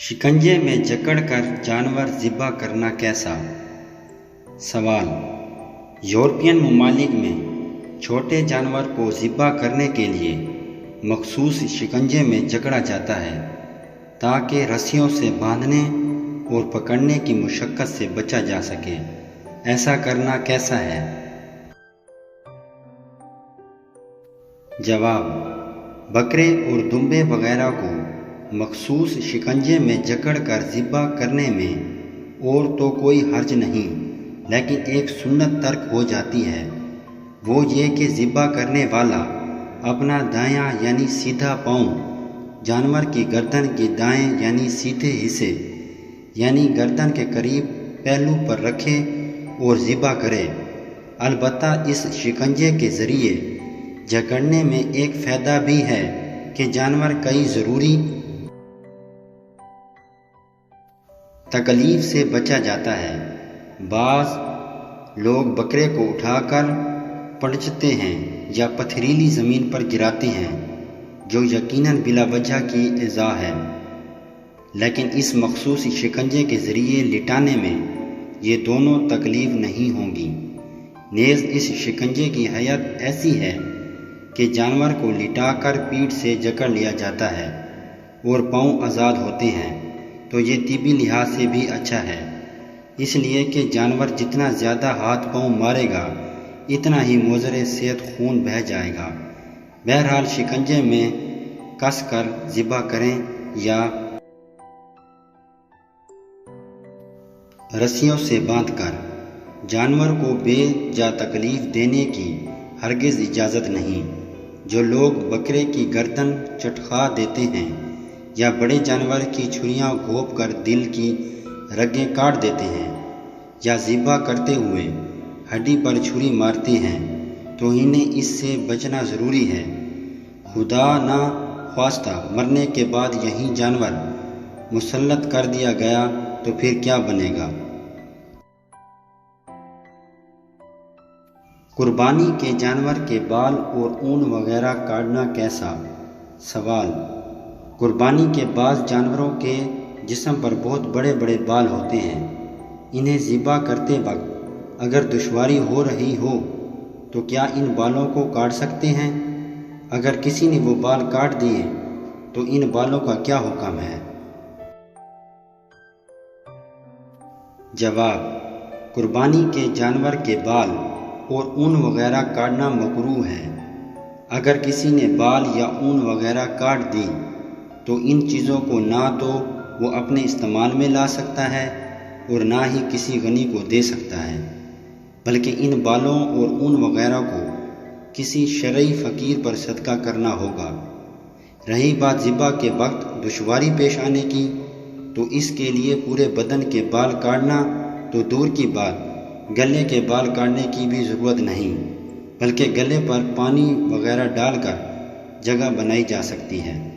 शिकंजे में जकड़कर जानवर ज़िबा करना कैसा? सवाल। यूरोपियन ममालिक में छोटे जानवर को ज़िबा करने के लिए मखसूस शिकंजे में जकड़ा जाता है ताकि रस्सियों से बांधने और पकड़ने की मुशक्क़त से बचा जा सके। ऐसा करना कैसा है? जवाब। बकरे और दुम्बे वगैरह को मखसूस शिकंजे में जकड़ कर ज़िबा करने में और तो कोई हर्ज नहीं, लेकिन एक सुन्नत तर्क हो जाती है। वो ये कि ज़िबा करने वाला अपना दायां यानी सीधा पाँव जानवर की गर्दन के दाएं यानी सीधे हिस्से यानी गर्दन के करीब पहलू पर रखे और ज़िबा करे। अलबत्ता इस शिकंजे के ज़रिए जकड़ने में एक फ़ायदा भी है कि जानवर कई ज़रूरी तकलीफ से बचा जाता है। बाज़ लोग बकरे को उठाकर पलटते हैं या पथरीली ज़मीन पर गिराते हैं, जो यकीनन बिला वजह की इज़ा है, लेकिन इस मखसूस शिकंजे के ज़रिए लिटाने में ये दोनों तकलीफ नहीं होंगी। नेज़ इस शिकंजे की हैयत ऐसी है कि जानवर को लिटाकर पीठ से जकड़ लिया जाता है और पाँव आज़ाद होते हैं, तो ये तिबी लिहाज से भी अच्छा है, इसलिए कि जानवर जितना ज़्यादा हाथ पाँव मारेगा इतना ही मोज़रे सेहत खून बह जाएगा। बहरहाल शिकंजे में कस कर ज़िबा करें या रस्सियों से बांधकर जानवर को बेजा तकलीफ देने की हरगिज़ इजाज़त नहीं। जो लोग बकरे की गर्दन चटखा देते हैं या बड़े जानवर की छुरियां घोंप कर दिल की रगें काट देते हैं या ज़िबा करते हुए हड्डी पर छुरी मारते हैं, तो इन्हें इससे बचना ज़रूरी है। खुदा ना ख्वास्ता मरने के बाद यही जानवर मुसल्लत कर दिया गया तो फिर क्या बनेगा? कुर्बानी के जानवर के बाल और ऊन वगैरह काटना कैसा? सवाल। कुर्बानी के बाज़ जानवरों के जिस्म पर बहुत बड़े बड़े बाल होते हैं। इन्हें ज़िबा करते वक्त अगर दुश्वारी हो रही हो तो क्या इन बालों को काट सकते हैं? अगर किसी ने वो बाल काट दिए तो इन बालों का क्या हुक्म है? जवाब। कुर्बानी के जानवर के बाल और ऊन वगैरह काटना मकरूह है। अगर किसी ने बाल या ऊन वगैरह काट दी तो इन चीज़ों को ना तो वो अपने इस्तेमाल में ला सकता है और ना ही किसी गनी को दे सकता है, बल्कि इन बालों और ऊन वगैरह को किसी शरई फ़कीर पर सदका करना होगा। रही बात ज़िबा के वक्त दुश्वारी पेश आने की, तो इसके लिए पूरे बदन के बाल काटना तो दूर की बात, गले के बाल काटने की भी ज़रूरत नहीं, बल्कि गले पर पानी वगैरह डालकर जगह बनाई जा सकती है।